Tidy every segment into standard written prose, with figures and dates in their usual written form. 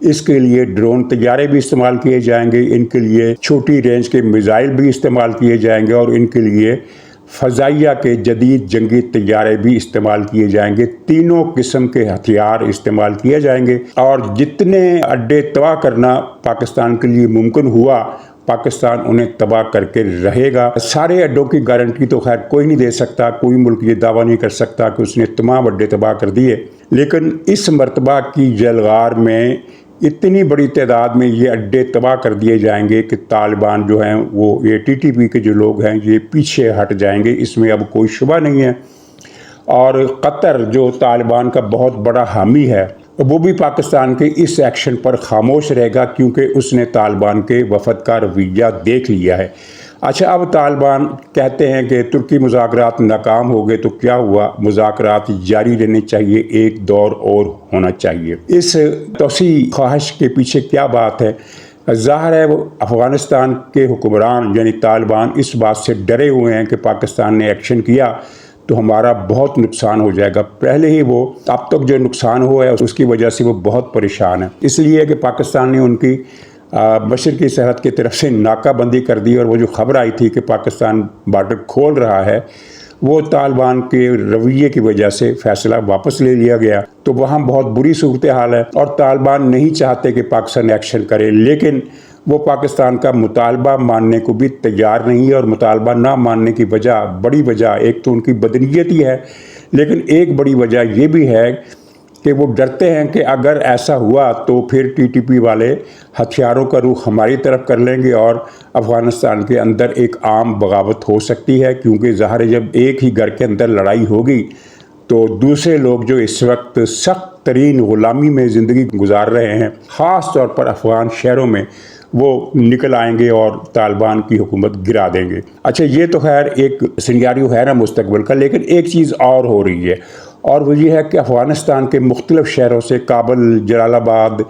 اس کے لیے ڈرون طیارے بھی استعمال کیے جائیں گے، ان کے لیے چھوٹی رینج کے میزائل بھی استعمال کیے جائیں گے، اور ان کے لیے فضائیہ کے جدید جنگی طیارے بھی استعمال کیے جائیں گے۔ تینوں قسم کے ہتھیار استعمال کیے جائیں گے، اور جتنے اڈے تباہ کرنا پاکستان کے لیے ممکن ہوا پاکستان انہیں تباہ کر کے رہے گا۔ سارے اڈوں کی گارنٹی تو خیر کوئی نہیں دے سکتا، کوئی ملک یہ دعویٰ نہیں کر سکتا کہ اس نے تمام اڈے تباہ کر دیے، لیکن اس مرتبہ کی جلغار میں اتنی بڑی تعداد میں یہ اڈے تباہ کر دیے جائیں گے کہ طالبان جو ہیں وہ یہ ٹی ٹی پی کے جو لوگ ہیں یہ پیچھے ہٹ جائیں گے، اس میں اب کوئی شبہ نہیں ہے۔ اور قطر جو طالبان کا بہت بڑا حامی ہے، وہ بھی پاکستان کے اس ایکشن پر خاموش رہے گا، کیونکہ اس نے طالبان کے وفد کا رویہ دیکھ لیا ہے۔ اچھا، اب طالبان کہتے ہیں کہ ترکی مذاکرات ناکام ہو گئے تو کیا ہوا، مذاکرات جاری رہنے چاہیے، ایک دور اور ہونا چاہیے۔ اس توسیع خواہش کے پیچھے کیا بات ہے؟ ظاہر ہے وہ افغانستان کے حکمران یعنی طالبان اس بات سے ڈرے ہوئے ہیں کہ پاکستان نے ایکشن کیا تو ہمارا بہت نقصان ہو جائے گا۔ پہلے ہی وہ اب تک جو نقصان ہوا ہے اس کی وجہ سے وہ بہت پریشان ہے، اس لیے کہ پاکستان نے ان کی مشرقی سرحد کی طرف سے ناکہ بندی کر دی، اور وہ جو خبر آئی تھی کہ پاکستان بارڈر کھول رہا ہے وہ طالبان کے رویے کی وجہ سے فیصلہ واپس لے لیا گیا۔ تو وہاں بہت بری صورتحال ہے، اور طالبان نہیں چاہتے کہ پاکستان ایکشن کرے، لیکن وہ پاکستان کا مطالبہ ماننے کو بھی تیار نہیں ہے، اور مطالبہ نہ ماننے کی وجہ بڑی وجہ ایک تو ان کی بدنیت ہی ہے، لیکن ایک بڑی وجہ یہ بھی ہے کہ وہ ڈرتے ہیں کہ اگر ایسا ہوا تو پھر ٹی ٹی پی والے ہتھیاروں کا رخ ہماری طرف کر لیں گے، اور افغانستان کے اندر ایک عام بغاوت ہو سکتی ہے، کیونکہ ظاہر ہے جب ایک ہی گھر کے اندر لڑائی ہوگی تو دوسرے لوگ جو اس وقت سخت ترین غلامی میں زندگی گزار رہے ہیں، خاص طور پر افغان شہروں میں، وہ نکل آئیں گے اور طالبان کی حکومت گرا دیں گے۔ اچھا، یہ تو خیر ایک سینیریو ہے نا مستقبل کا، لیکن ایک چیز اور ہو رہی ہے، اور وہ یہ ہے کہ افغانستان کے مختلف شہروں سے کابل، جلال آباد،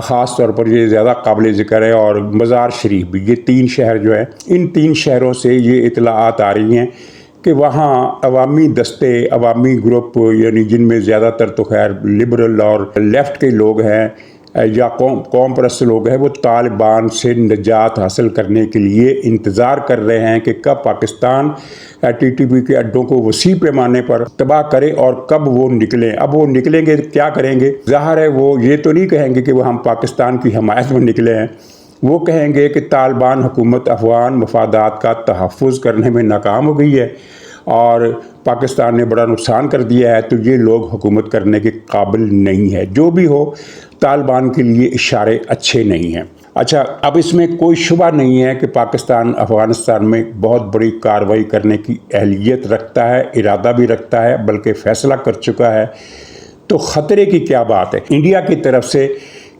خاص طور پر یہ زیادہ قابل ذکر ہے، اور مزار شریف بھی، یہ 3 شہر جو ہیں، ان 3 شہروں سے یہ اطلاعات آ رہی ہیں کہ وہاں عوامی دستے، عوامی گروپ، یعنی جن میں زیادہ تر تو خیر لبرل اور لیفٹ کے لوگ ہیں یا قوم پرست لوگ ہیں، وہ طالبان سے نجات حاصل کرنے کے لیے انتظار کر رہے ہیں کہ کب پاکستان ٹی ٹی پی کے اڈوں کو وسیع پیمانے پر تباہ کرے اور کب وہ نکلیں۔ اب وہ نکلیں گے کیا کریں گے؟ ظاہر ہے وہ یہ تو نہیں کہیں گے کہ وہ ہم پاکستان کی حمایت میں نکلے ہیں، وہ کہیں گے کہ طالبان حکومت افغان مفادات کا تحفظ کرنے میں ناکام ہو گئی ہے اور پاکستان نے بڑا نقصان کر دیا ہے، تو یہ لوگ حکومت کرنے کے قابل نہیں ہے۔ جو بھی ہو، طالبان کے لیے اشارے اچھے نہیں ہیں۔ اچھا، اب اس میں کوئی شبہ نہیں ہے کہ پاکستان افغانستان میں بہت بڑی کارروائی کرنے کی اہلیت رکھتا ہے، ارادہ بھی رکھتا ہے، بلکہ فیصلہ کر چکا ہے۔ تو خطرے کی کیا بات ہے؟ انڈیا کی طرف سے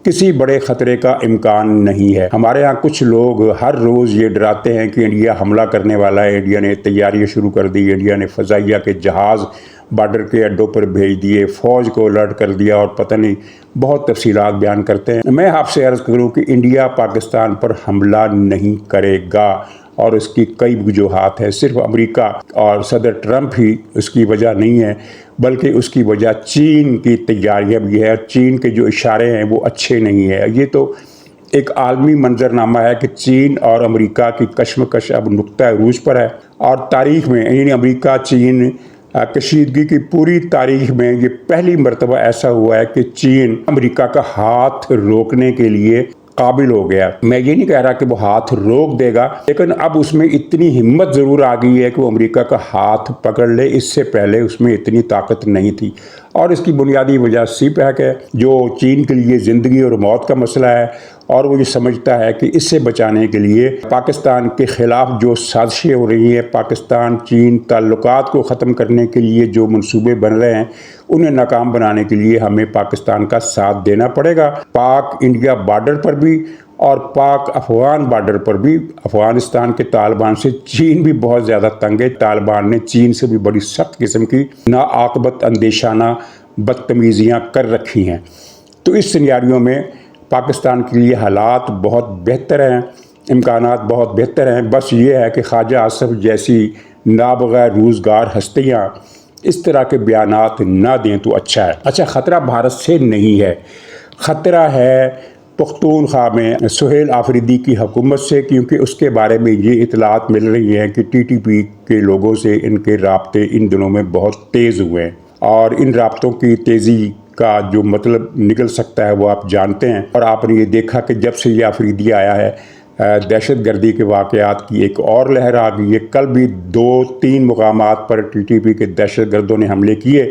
کسی بڑے خطرے کا امکان نہیں ہے۔ ہمارے ہاں کچھ لوگ ہر روز یہ ڈراتے ہیں کہ انڈیا حملہ کرنے والا ہے، انڈیا نے تیاریاں شروع کر دی، انڈیا نے فضائیہ کے جہاز بارڈر کے اڈوں پر بھیج دیے، فوج کو الرٹ کر دیا، اور پتہ نہیں بہت تفصیلات بیان کرتے ہیں۔ میں آپ سے عرض کروں کہ انڈیا پاکستان پر حملہ نہیں کرے گا، اور اس کی کئی وجوہات ہیں۔ صرف امریکہ اور صدر ٹرمپ ہی اس کی وجہ نہیں ہے، بلکہ اس کی وجہ چین کی تیاریاں بھی ہے، اور چین کے جو اشارے ہیں وہ اچھے نہیں ہیں۔ یہ تو ایک عالمی منظرنامہ ہے کہ چین اور امریکہ کی کشمکش اب نقطہ عروج پر ہے، اور تاریخ میں یعنی امریکہ چین کشیدگی کی پوری تاریخ میں یہ پہلی مرتبہ ایسا ہوا ہے کہ چین امریکہ کا ہاتھ روکنے کے لیے قابل ہو گیا۔ میں یہ نہیں کہہ رہا کہ وہ ہاتھ روک دے گا، لیکن اب اس میں اتنی ہمت ضرور آ گئی ہے کہ وہ امریکہ کا ہاتھ پکڑ لے، اس سے پہلے اس میں اتنی طاقت نہیں تھی۔ اور اس کی بنیادی وجہ سی پیک ہے، جو چین کے لیے زندگی اور موت کا مسئلہ ہے، اور وہ یہ سمجھتا ہے کہ اس سے بچانے کے لیے پاکستان کے خلاف جو سازشیں ہو رہی ہیں، پاکستان چین تعلقات کو ختم کرنے کے لیے جو منصوبے بن رہے ہیں، انہیں ناکام بنانے کے لیے ہمیں پاکستان کا ساتھ دینا پڑے گا۔ پاک انڈیا بارڈر پر بھی اور پاک افغان بارڈر پر بھی افغانستان کے طالبان سے چین بھی بہت زیادہ تنگ ہے۔ طالبان نے چین سے بھی بڑی سخت قسم کی ناعاقبت اندیشانہ بدتمیزیاں کر رکھی ہیں۔ تو اس سینیریو میں پاکستان کے لیے حالات بہت بہتر ہیں، امکانات بہت بہتر ہیں۔ بس یہ ہے کہ خواجہ آصف جیسی نابغیر روزگار ہستیاں اس طرح کے بیانات نہ دیں تو اچھا ہے۔ اچھا، خطرہ بھارت سے نہیں ہے، خطرہ ہے پختونخوا میں سہیل آفریدی کی حکومت سے، کیونکہ اس کے بارے میں یہ اطلاعات مل رہی ہیں کہ ٹی ٹی پی کے لوگوں سے ان کے رابطے ان دنوں میں بہت تیز ہوئے ہیں، اور ان رابطوں کی تیزی کا جو مطلب نکل سکتا ہے وہ آپ جانتے ہیں۔ اور آپ نے یہ دیکھا کہ جب سے یہ آفریدی آیا ہے دہشت گردی کے واقعات کی ایک اور لہر آ گئی ہے۔ کل بھی 2-3 مقامات پر ٹی ٹی پی کے دہشت گردوں نے حملے کیے،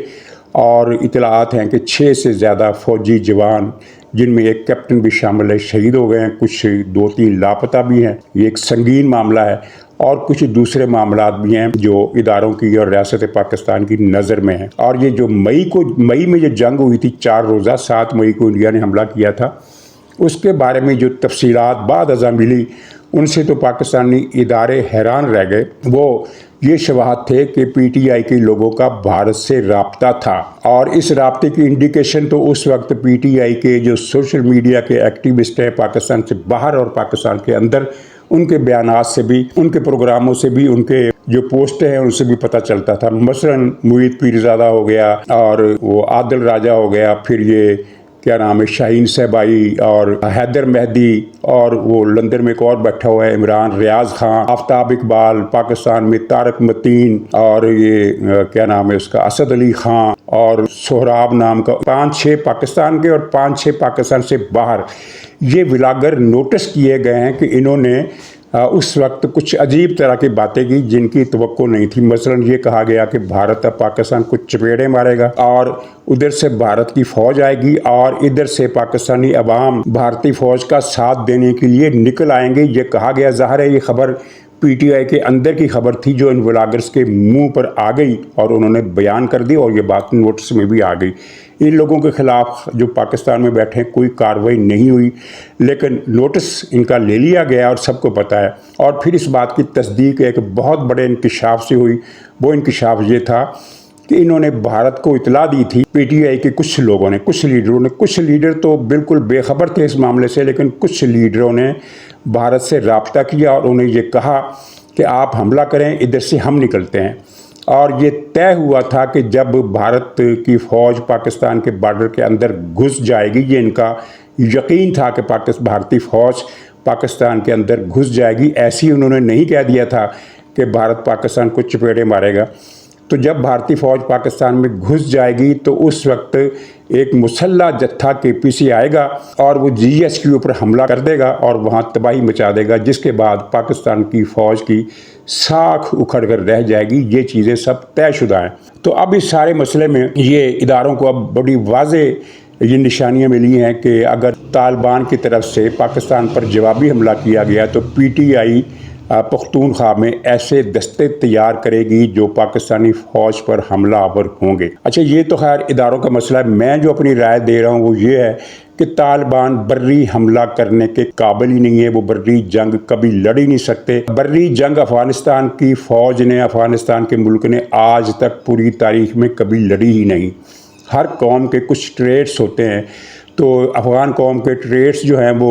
اور اطلاعات ہیں کہ 6 سے زیادہ فوجی جوان، جن میں ایک کیپٹن بھی شامل ہے، شہید ہو گئے ہیں، کچھ 2-3 لاپتہ بھی ہیں۔ یہ ایک سنگین معاملہ ہے، اور کچھ دوسرے معاملات بھی ہیں جو اداروں کی اور ریاست پاکستان کی نظر میں ہیں۔ اور یہ جو مئی میں یہ جنگ ہوئی تھی 4 روزہ، 7 مئی کو انڈیا نے حملہ کیا تھا، اس کے بارے میں جو تفصیلات بعد ازاں ملی، ان سے تو پاکستانی ادارے حیران رہ گئے۔ وہ یہ شواہد تھے کہ پی ٹی آئی کے لوگوں کا بھارت سے رابطہ تھا، اور اس رابطے کی انڈیکیشن تو اس وقت پی ٹی آئی کے جو سوشل میڈیا کے ایکٹیوسٹ ہیں پاکستان سے باہر اور پاکستان کے اندر، ان کے بیانات سے بھی، ان کے پروگراموں سے بھی، ان کے جو پوسٹ ہیں ان سے بھی پتہ چلتا تھا۔ مثلاً معید پیرزادہ ہو گیا، اور وہ عادل راجہ ہو گیا، پھر یہ کیا نام ہے شاہین صاحبائی، اور حیدر مہدی، اور وہ لندن میں ایک اور بیٹھا ہوا ہے عمران، ریاض خان، آفتاب اقبال، پاکستان میں طارق متین، اور یہ کیا نام ہے اس کا اسد علی خان، اور سہراب نام کا 5-6 پاکستان کے اور 5-6 پاکستان سے باہر یہ ولاگر نوٹس کیے گئے ہیں کہ انہوں نے اس وقت کچھ عجیب طرح کی باتیں کی جن کی توقع نہیں تھی۔ مثلاً یہ کہا گیا کہ بھارت اب پاکستان کو چپیڑے مارے گا، اور ادھر سے بھارت کی فوج آئے گی، اور ادھر سے پاکستانی عوام بھارتی فوج کا ساتھ دینے کے لیے نکل آئیں گے، یہ کہا گیا۔ ظاہر ہے یہ خبر پی ٹی آئی کے اندر کی خبر تھی جو ان ولاگرز کے منہ پر آ گئی، اور انہوں نے بیان کر دی، اور یہ بات نوٹس میں بھی آ گئی۔ ان لوگوں کے خلاف جو پاکستان میں بیٹھے ہیں کوئی کارروائی نہیں ہوئی، لیکن نوٹس ان کا لے لیا گیا، اور سب کو پتہ ہے۔ اور پھر اس بات کی تصدیق ایک بہت بڑے انکشاف سے ہوئی۔ وہ انکشاف یہ تھا کہ انہوں نے بھارت کو اطلاع دی تھی، پی ٹی آئی کے کچھ لوگوں نے، کچھ لیڈروں نے، کچھ لیڈر تو بالکل بے خبر تھے اس معاملے سے، لیکن کچھ لیڈروں نے بھارت سے رابطہ کیا، اور انہیں یہ کہا کہ آپ حملہ کریں، ادھر سے ہم نکلتے ہیں۔ اور یہ طے ہوا تھا کہ جب بھارت کی فوج پاکستان کے بارڈر کے اندر گھس جائے گی، یہ ان کا یقین تھا کہ بھارتی فوج پاکستان کے اندر گھس جائے گی۔ ایسی انہوں نے نہیں کہہ دیا تھا کہ بھارت پاکستان کو چپیڑے مارے گا۔ تو جب بھارتی فوج پاکستان میں گھس جائے گی تو اس وقت ایک مسلح جتھا کے پی سے آئے گا، اور وہ جی ایس کے اوپر حملہ کر دے گا، اور وہاں تباہی مچا دے گا، جس کے بعد پاکستان کی فوج کی ساکھ اکھڑ کر رہ جائے گی۔ یہ چیزیں سب طے شدہ ہیں۔ تو اب اس سارے مسئلے میں یہ اداروں کو اب بڑی واضح یہ نشانیاں ملی ہیں کہ اگر طالبان کی طرف سے پاکستان پر جوابی حملہ کیا گیا تو پی ٹی آئی پختونخوا میں ایسے دستے تیار کرے گی جو پاکستانی فوج پر حملہ آور ہوں گے۔ اچھا، یہ تو خیر اداروں کا مسئلہ ہے۔ میں جو اپنی رائے دے رہا ہوں وہ یہ ہے کہ طالبان بری حملہ کرنے کے قابل ہی نہیں ہے، وہ بری جنگ کبھی لڑ ہی نہیں سکتے۔ بری جنگ افغانستان کی فوج نے، افغانستان کے ملک نے آج تک پوری تاریخ میں کبھی لڑی ہی نہیں۔ ہر قوم کے کچھ ٹریٹس ہوتے ہیں، تو افغان قوم کے ٹریٹس جو ہیں وہ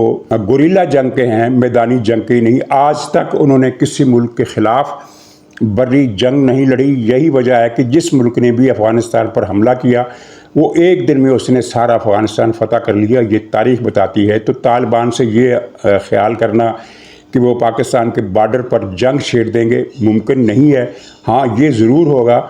گوریلا جنگ کے ہیں، میدانی جنگ کے نہیں۔ آج تک انہوں نے کسی ملک کے خلاف بری جنگ نہیں لڑی۔ یہی وجہ ہے کہ جس ملک نے بھی افغانستان پر حملہ کیا وہ ایک دن میں اس نے سارا افغانستان فتح کر لیا، یہ تاریخ بتاتی ہے۔ تو طالبان سے یہ خیال کرنا کہ وہ پاکستان کے بارڈر پر جنگ چھیڑ دیں گے ممکن نہیں ہے۔ ہاں، یہ ضرور ہوگا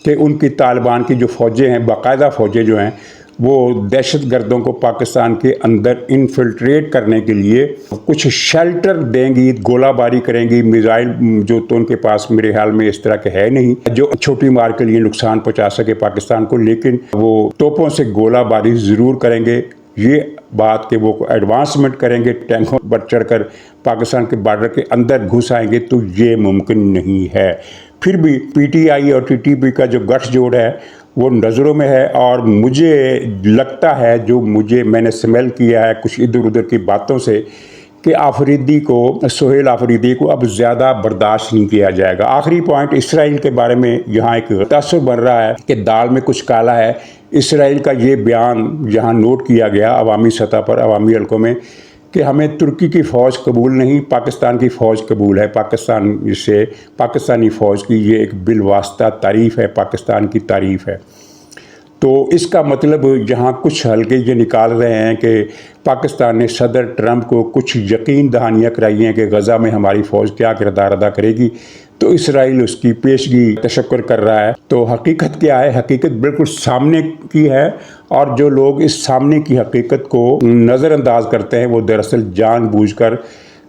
کہ ان کی طالبان کی جو فوجیں ہیں، باقاعدہ فوجیں جو ہیں، وہ دہشت گردوں کو پاکستان کے اندر انفلٹریٹ کرنے کے لیے کچھ شیلٹر دیں گی، گولہ باری کریں گی۔ میزائل جو تو ان کے پاس میرے خیال میں اس طرح کے ہے نہیں جو چھوٹی مار کے لیے نقصان پہنچا سکے پاکستان کو، لیکن وہ توپوں سے گولہ باری ضرور کریں گے۔ یہ بات کہ وہ ایڈوانسمنٹ کریں گے، ٹینکوں پر چڑھ کر پاکستان کے بارڈر کے اندر گھس آئیں گے، تو یہ ممکن نہیں ہے۔ پھر بھی پی ٹی آئی اور ٹی ٹی پی کا جو گٹھ جوڑ ہے وہ نظروں میں ہے، اور مجھے لگتا ہے، جو میں نے سمیل کیا ہے کچھ ادھر ادھر کی باتوں سے، کہ سہیل آفریدی کو اب زیادہ برداشت نہیں کیا جائے گا۔ آخری پوائنٹ اسرائیل کے بارے میں یہاں ایک تاثر بن رہا ہے کہ دال میں کچھ کالا ہے۔ اسرائیل کا یہ بیان یہاں نوٹ کیا گیا عوامی سطح پر، عوامی حلقوں میں، کہ ہمیں ترکی کی فوج قبول نہیں، پاکستان کی فوج قبول ہے۔ پاکستانی فوج کی یہ ایک بالواسطہ تعریف ہے، پاکستان کی تعریف ہے۔ تو اس کا مطلب جہاں کچھ حلقے یہ نکال رہے ہیں کہ پاکستان نے صدر ٹرمپ کو کچھ یقین دہانیاں کرائی ہیں کہ غزہ میں ہماری فوج کیا کردار ادا کرے گی، تو اسرائیل اس کی پیشگی تشکر کر رہا ہے۔ تو حقیقت کیا ہے؟ حقیقت بالکل سامنے کی ہے، اور جو لوگ اس سامنے کی حقیقت کو نظر انداز کرتے ہیں وہ دراصل جان بوجھ کر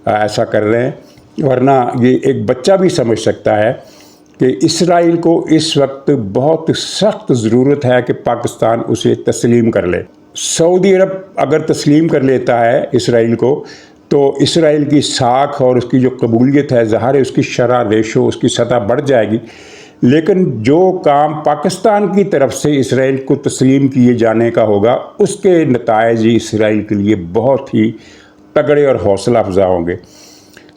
ایسا کر رہے ہیں، ورنہ یہ ایک بچہ بھی سمجھ سکتا ہے کہ اسرائیل کو اس وقت بہت سخت ضرورت ہے کہ پاکستان اسے تسلیم کر لے۔ سعودی عرب اگر تسلیم کر لیتا ہے اسرائیل کو تو اسرائیل کی ساکھ اور اس کی جو قبولیت ہے، ظاہر ہے اس کی شرح ریشو، اس کی سطح بڑھ جائے گی، لیکن جو کام پاکستان کی طرف سے اسرائیل کو تسلیم کیے جانے کا ہوگا اس کے نتائج اسرائیل کے لیے بہت ہی تگڑے اور حوصلہ افزا ہوں گے۔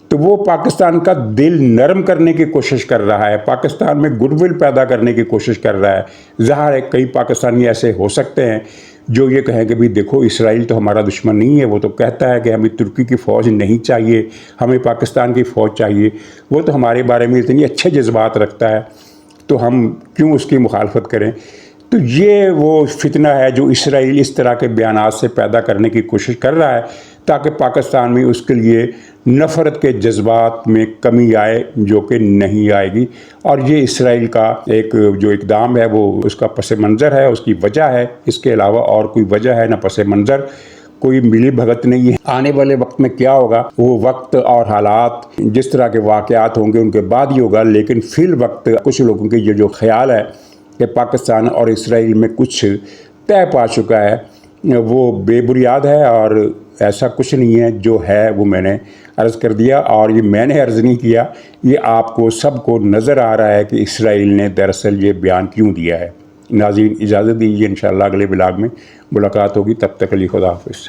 تو وہ پاکستان کا دل نرم کرنے کی کوشش کر رہا ہے، پاکستان میں گڈ ول پیدا کرنے کی کوشش کر رہا ہے۔ ظاہر ہے کئی پاکستانی ایسے ہو سکتے ہیں جو یہ کہیں کہ بھی دیکھو اسرائیل تو ہمارا دشمن نہیں ہے، وہ تو کہتا ہے کہ ہمیں ترکی کی فوج نہیں چاہیے، ہمیں پاکستان کی فوج چاہیے، وہ تو ہمارے بارے میں اتنی اچھے جذبات رکھتا ہے تو ہم کیوں اس کی مخالفت کریں۔ تو یہ وہ فتنہ ہے جو اسرائیل اس طرح کے بیانات سے پیدا کرنے کی کوشش کر رہا ہے تاکہ پاکستان میں اس کے لیے نفرت کے جذبات میں کمی آئے، جو کہ نہیں آئے گی۔ اور یہ اسرائیل کا ایک جو اقدام ہے وہ اس کا پس منظر ہے، اس کی وجہ ہے، اس کے علاوہ اور کوئی وجہ ہے نہ پس منظر، کوئی ملی بھگت نہیں ہے۔ آنے والے وقت میں کیا ہوگا وہ وقت اور حالات جس طرح کے واقعات ہوں گے ان کے بعد ہی ہوگا، لیکن فی الوقت کچھ لوگوں کے یہ جو خیال ہے کہ پاکستان اور اسرائیل میں کچھ طے پا چکا ہے وہ بے بنیاد ہے، اور ایسا کچھ نہیں ہے۔ جو ہے وہ میں نے عرض کر دیا، اور یہ میں نے عرض نہیں کیا، یہ آپ کو سب کو نظر آ رہا ہے کہ اسرائیل نے دراصل یہ بیان کیوں دیا ہے۔ ناظرین اجازت دیجیے، انشاءاللہ اگلے بلاگ میں ملاقات ہوگی، تب تک کے لیے خدا حافظ۔